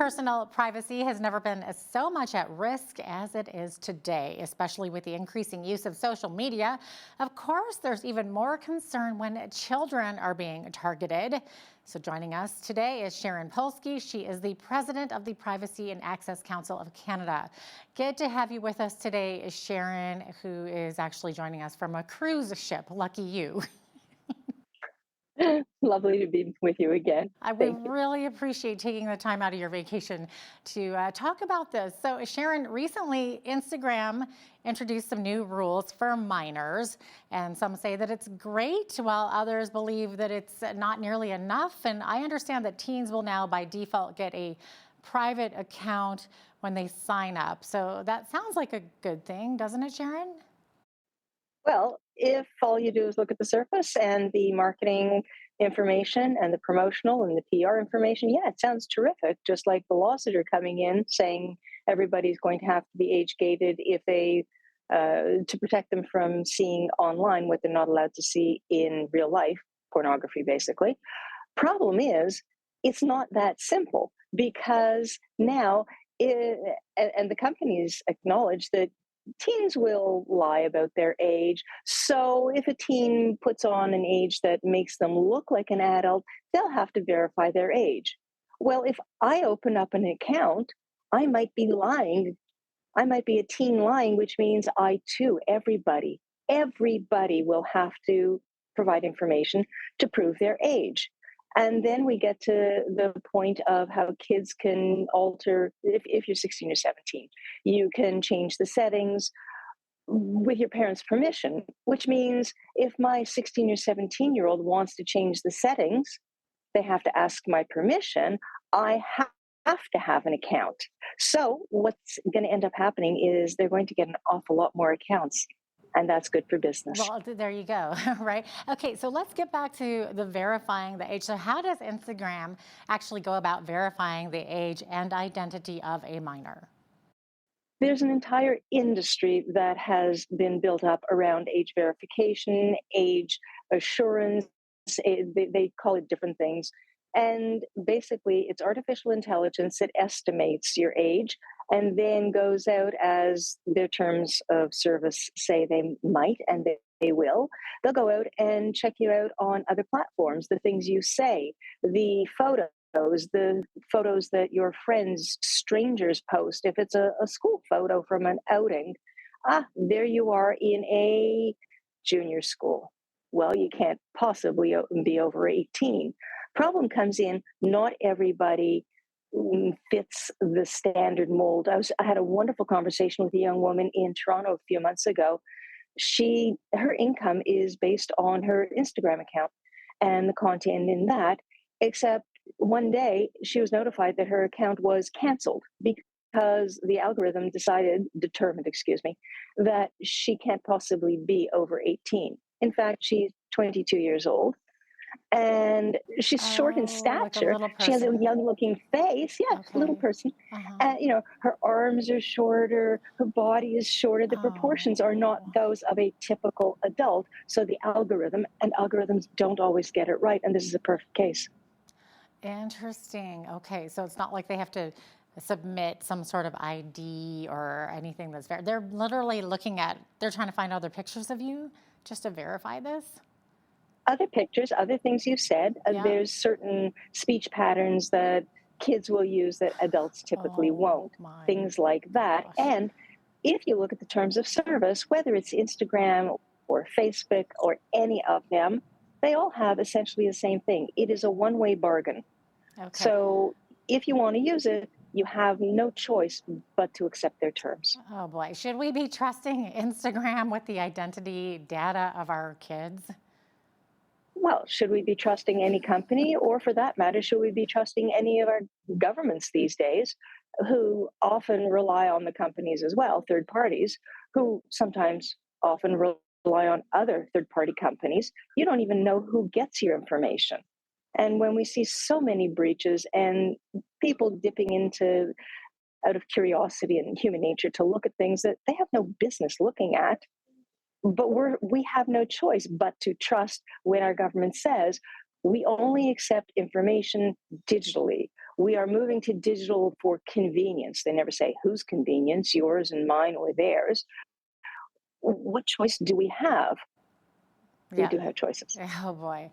Personal privacy has never been so much at risk as it is today, especially with the increasing use of social media. Of course, there's even more concern when children are being targeted. So joining us today is Sharon Polsky. She is the president of the Privacy and Access Council of Canada. Good to have you with us today, Sharon, who is actually joining us from a cruise ship. Lucky you. Lovely to be with you again. I would Thank you. really appreciate taking the time out of your vacation to talk about this. So, Sharon, recently Instagram introduced some new rules for minors, and some say that it's great, while others believe that it's not nearly enough. And I understand that teens will now, by default, get a private account when they sign up. So that sounds like a good thing, doesn't it, Sharon? Well, if all you do is look at the surface and the marketing information and the promotional and the PR information, yeah, it sounds terrific. Just like the laws that are coming in saying everybody's going to have to be age gated if they to protect them from seeing online what they're not allowed to see in real life, pornography, basically. Problem is, it's not that simple because now, and the companies acknowledge that teens will lie about their age. So if a teen puts on an age that makes them look like an adult, they'll have to verify their age. Well, if I open up an account, I might be lying. I might be a teen lying, which means I too, everybody will have to provide information to prove their age. And then we get to the point of how kids can alter, if you're 16 or 17, you can change the settings with your parents' permission, which means if my 16 or 17-year-old wants to change the settings, they have to ask my permission. I have to have an account. So what's going to end up happening is they're going to get an awful lot more accounts, and that's good for business. Well, there you go, right? Okay, so let's get back to the verifying the age. So, how does Instagram actually go about verifying the age and identity of a minor? There's an entire industry that has been built up around age verification, age assurance. They call it different things. And basically, it's artificial intelligence that estimates your age and then goes out as their terms of service say they might and they will. They'll go out and check you out on other platforms, the things you say, the photos that your friends, strangers post. If it's a school photo from an outing, there you are in a junior school. Well, you can't possibly be over 18. Problem comes in, not everybody fits the standard mold. I had a wonderful conversation with a young woman in Toronto a few months ago. Her income is based on her Instagram account and the content in that, except one day she was notified that her account was canceled because the algorithm determined, excuse me, that she can't possibly be over 18. In fact, she's 22 years old and she's short in Oh, like a stature. little She has a person. young looking face. Yeah, little Okay. person. Uh-huh. And, her arms are shorter, her body is shorter. The proportions are not Oh, those of a typical adult. So the algorithms don't always get it right. And this is a perfect case. interesting. Okay, so it's not like they have to submit some sort of ID or anything that's fair. They're literally they're trying to find other pictures of you just to verify this. Other pictures, other things you've said, Yeah. there's certain speech patterns that kids will use that adults typically Oh won't, my things like that. gosh. And if you look at the terms of service, whether it's Instagram or Facebook or any of them, they all have essentially the same thing. It is a one-way bargain. Okay. So if you want to use it, you have no choice but to accept their terms. Oh boy. Should we be trusting Instagram with the identity data of our kids? Well, should we be trusting any company, or for that matter, should we be trusting any of our governments these days who often rely on the companies as well, third parties, who sometimes often rely on other third party companies? You don't even know who gets your information. And when we see so many breaches and people dipping into out of curiosity and human nature to look at things that they have no business looking at, but we have no choice but to trust when our government says we only accept information digitally. We are moving to digital for convenience. They never say whose convenience, yours and mine or theirs. What choice do we have? We Yeah. do have choices. Oh boy.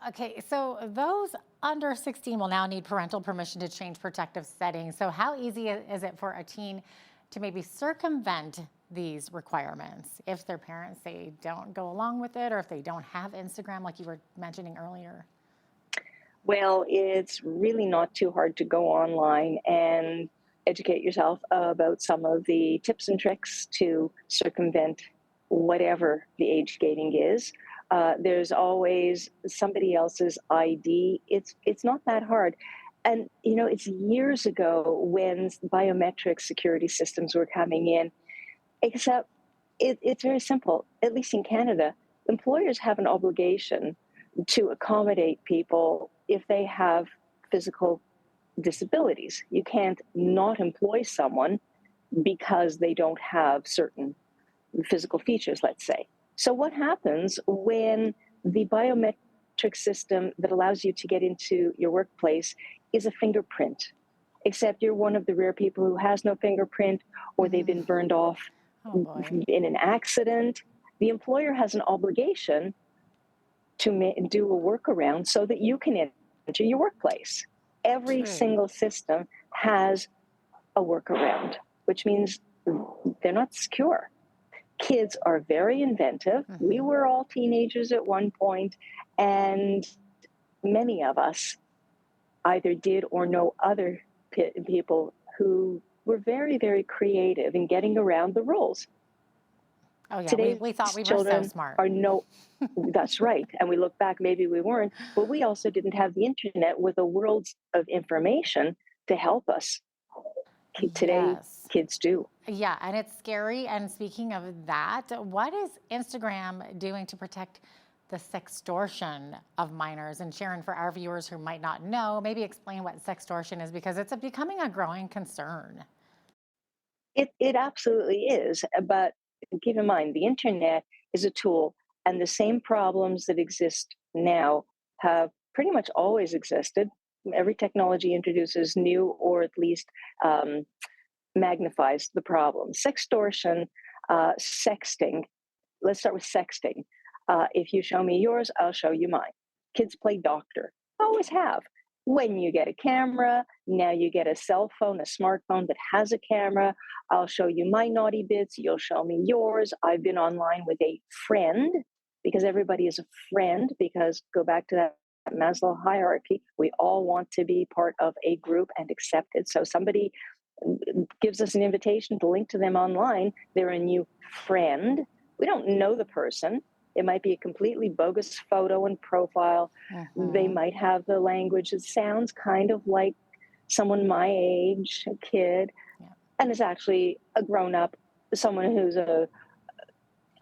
Okay, so those under 16 will now need parental permission to change protective settings. So how easy is it for a teen to maybe circumvent these requirements if their parents say don't go along with it, or if they don't have Instagram like you were mentioning earlier? Well, it's really not too hard to go online and educate yourself about some of the tips and tricks to circumvent whatever the age gating is. There's always somebody else's ID. It's not that hard. And it's years ago when biometric security systems were coming in, except it's very simple. At least in Canada, employers have an obligation to accommodate people if they have physical disabilities. You can't not employ someone because they don't have certain physical features, let's say. So, what happens when the biometric system that allows you to get into your workplace is a fingerprint? Except you're one of the rare people who has no fingerprint, or they've been burned off Oh boy. in an accident. The employer has an obligation to do a workaround so that you can enter your workplace. Every True. single system has a workaround, which means they're not secure. Kids are very inventive. We were all teenagers at one point, and many of us either did or know other people who were very, very creative in getting around the rules. Oh yeah, Today's we thought we were so children smart. are no, that's right. And we look back, maybe we weren't, but we also didn't have the internet with a world of information to help us. Today, Yes. kids do. Yeah, and it's scary. And speaking of that, what is Instagram doing to protect the sextortion of minors? And Sharon, for our viewers who might not know, maybe explain what sextortion is, because it's becoming a growing concern. It absolutely is. But keep in mind, the internet is a tool, and the same problems that exist now have pretty much always existed. Every technology introduces new, or at least um, magnifies the problem. Sextortion, sexting. Let's start with sexting. If you show me yours, I'll show you mine. Kids play doctor, always have. When you get a camera, now you get a cell phone, a smartphone that has a camera. I'll show you my naughty bits, you'll show me yours. I've been online with a friend, because everybody is a friend, because go back to that Maslow hierarchy, we all want to be part of a group and accepted. So somebody gives us an invitation to link to them online, they're a new friend. We don't know the person. It might be a completely bogus photo and profile. They might have the language that sounds kind of like someone my age, a kid, Yeah, and is actually a grown up, someone who's a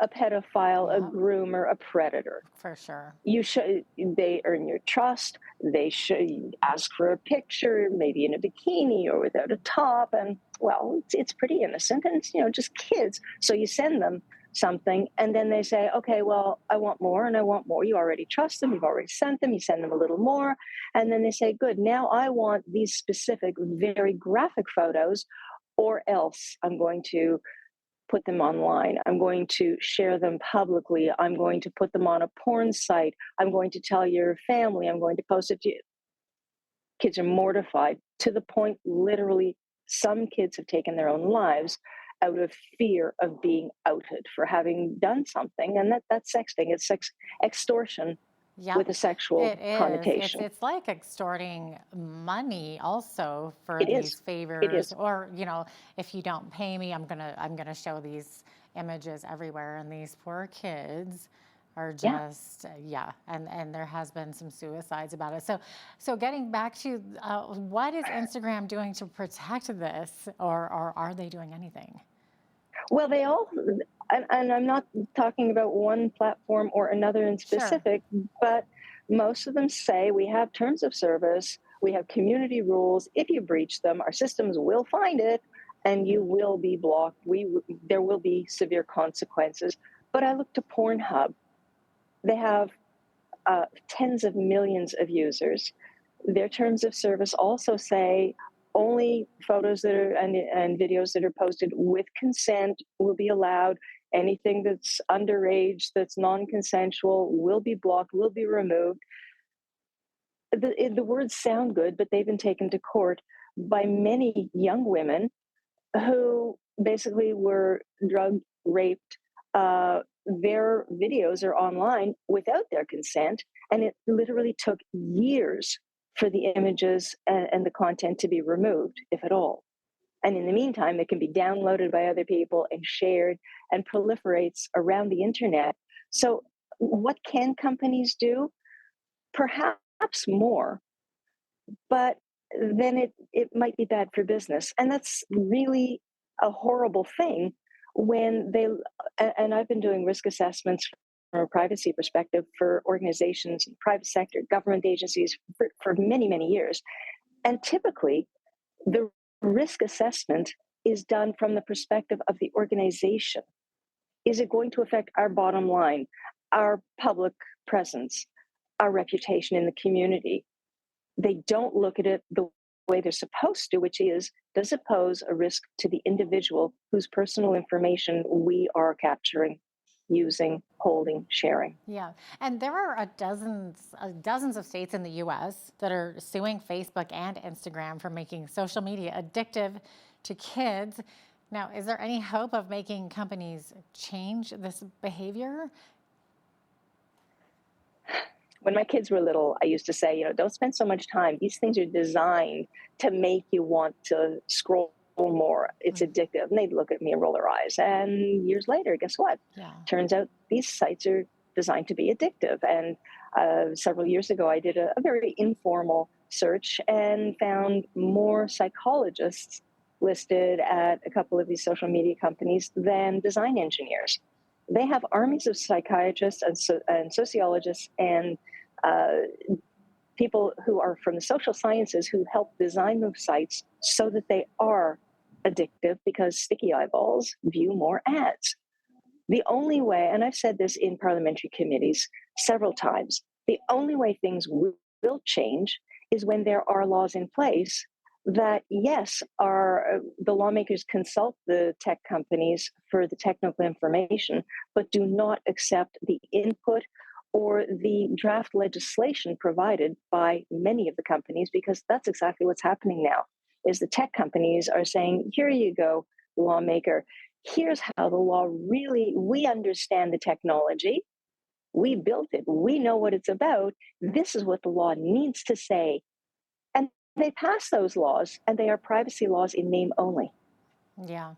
pedophile, a yeah, groomer, a predator. for sure. They earn your trust. They should ask for a picture, maybe in a bikini or without a top, and well, it's pretty innocent, and it's just kids. So you send them something, and then they say, okay, well, I want more, and I want more. You already trust them. You've already sent them. You send them a little more, and then they say, good. Now I want these specific, very graphic photos, or else I'm going to put them online. I'm going to share them publicly. I'm going to put them on a porn site. I'm going to tell your family. I'm going to post it to you. Kids are mortified to the point, literally, some kids have taken their own lives out of fear of being outed for having done something. And that's sexting. It's extortion Yep, with a sexual it is. connotation. It's like extorting money also for It is. these It favors, is. or if you don't pay me, I'm gonna show these images everywhere, and these poor kids are Yeah. just yeah, and there has been some suicides about it. So getting back to what is Instagram doing to protect this, or are they doing anything? Well, they all, and I'm not talking about one platform or another in Sure. specific, but most of them say we have terms of service, we have community rules. If you breach them, our systems will find it, and you will be blocked. There will be severe consequences. But I look to Pornhub; they have tens of millions of users. Their terms of service also say only photos that are and videos that are posted with consent will be allowed. Anything that's underage, that's non-consensual, will be blocked, will be removed. The words sound good, but they've been taken to court by many young women who basically were drugged, raped. Their videos are online without their consent, and it literally took years for the images and the content to be removed, if at all. And in the meantime, it can be downloaded by other people and shared and proliferates around the internet. So, what can companies do? Perhaps more, but then it might be bad for business. And that's really a horrible thing when they, and I've been doing risk assessments from a privacy perspective for organizations, private sector, government agencies for many, many years. And typically, the risk assessment is done from the perspective of the organization. Is it going to affect our bottom line, our public presence, our reputation in the community? They don't look at it the way they're supposed to, which is, does it pose a risk to the individual whose personal information we are capturing, using, holding, sharing? Yeah, and there are dozens of states in the U.S. that are suing Facebook and Instagram for making social media addictive to kids. Now, is there any hope of making companies change this behavior? When my kids were little, I used to say, don't spend so much time. These things are designed to make you want to scroll more. It's addictive. And they'd look at me and roll their eyes. And years later, guess what? Yeah. Turns out these sites are designed to be addictive. And several years ago, I did a very informal search and found more psychologists listed at a couple of these social media companies than design engineers. They have armies of psychiatrists and sociologists and people who are from the social sciences who help design those sites so that they are addictive because sticky eyeballs view more ads. The only way, and I've said this in parliamentary committees several times, the only way things will change is when there are laws in place that, yes, the lawmakers consult the tech companies for the technical information, but do not accept the input or the draft legislation provided by many of the companies, because that's exactly what's happening now, is the tech companies are saying, here you go, lawmaker, here's how the law really, we understand the technology, we built it, we know what it's about, this is what the law needs to say. And they pass those laws, and they are privacy laws in name only. Yeah.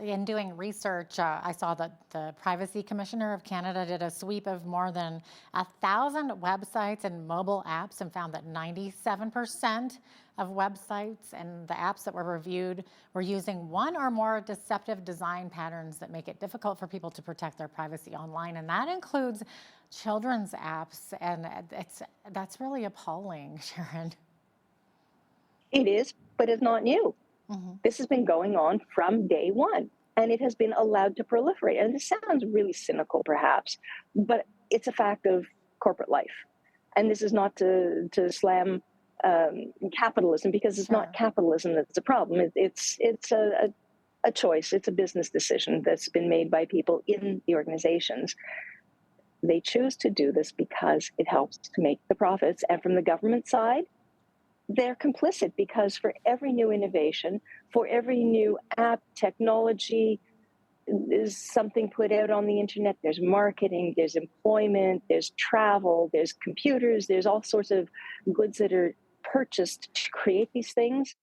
In doing research, I saw that the Privacy Commissioner of Canada did a sweep of more than 1,000 websites and mobile apps and found that 97% of websites and the apps that were reviewed were using one or more deceptive design patterns that make it difficult for people to protect their privacy online. And that includes children's apps. And that's really appalling, Sharon. It is, but it's not new. This has been going on from day one, and it has been allowed to proliferate. And this sounds really cynical, perhaps, but it's a fact of corporate life. And this is not to slam capitalism, because it's not capitalism that's a problem. It's a choice. It's a business decision that's been made by people in the organizations. They choose to do this because it helps to make the profits. And from the government side, they're complicit, because for every new innovation, for every new app, technology, there's something put out on the internet, there's marketing, there's employment, there's travel, there's computers, there's all sorts of goods that are purchased to create these things.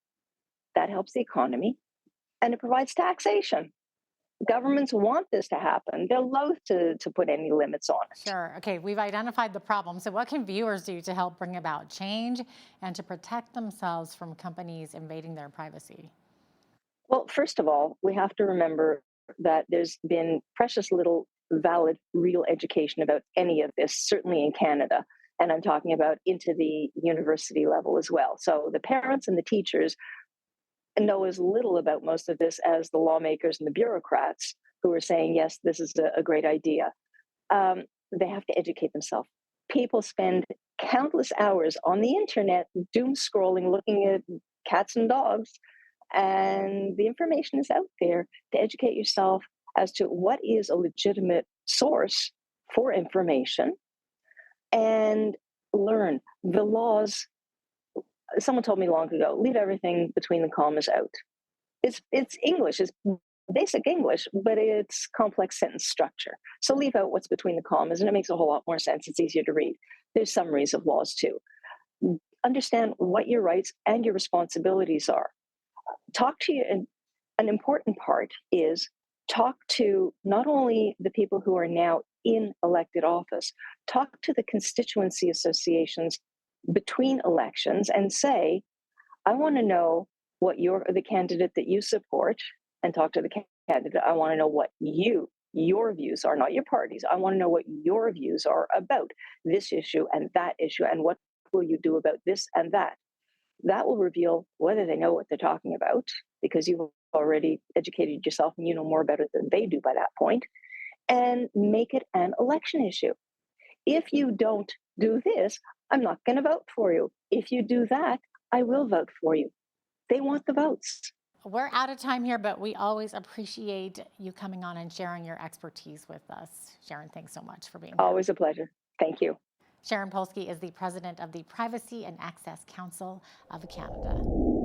That helps the economy, and it provides taxation. Governments want this to happen. They're loath to put any limits on it. Sure. Okay, we've identified the problem. So what can viewers do to help bring about change and to protect themselves from companies invading their privacy? Well, first of all, we have to remember that there's been precious little valid, real education about any of this, certainly in Canada. And I'm talking about into the university level as well. So the parents and the teachers know as little about most of this as the lawmakers and the bureaucrats who are saying, yes, this is a great idea. They have to educate themselves. People spend countless hours on the internet, doom scrolling, looking at cats and dogs, and the information is out there to educate yourself as to what is a legitimate source for information and learn the laws. Someone told me long ago, leave everything between the commas out. It's English, it's basic English, but it's complex sentence structure. So leave out what's between the commas, and it makes a whole lot more sense. It's easier to read. There's summaries of laws too. Understand what your rights and your responsibilities are. Talk to you, and an important part is talk to not only the people who are now in elected office, talk to the constituency associations between elections and say, I want to know what the candidate that you support, and talk to the candidate. I want to know what your views are, not your parties. I want to know what your views are about this issue and that issue, and what will you do about this and that. That will reveal whether they know what they're talking about, because you've already educated yourself and you know more about it than they do by that point, and make it an election issue. If you don't do this, I'm not going to vote for you. If you do that, I will vote for you. They want the votes. We're out of time here, but we always appreciate you coming on and sharing your expertise with us. Sharon, thanks so much for being here. Always a pleasure. Thank you. Sharon Polsky is the president of the Privacy and Access Council of Canada.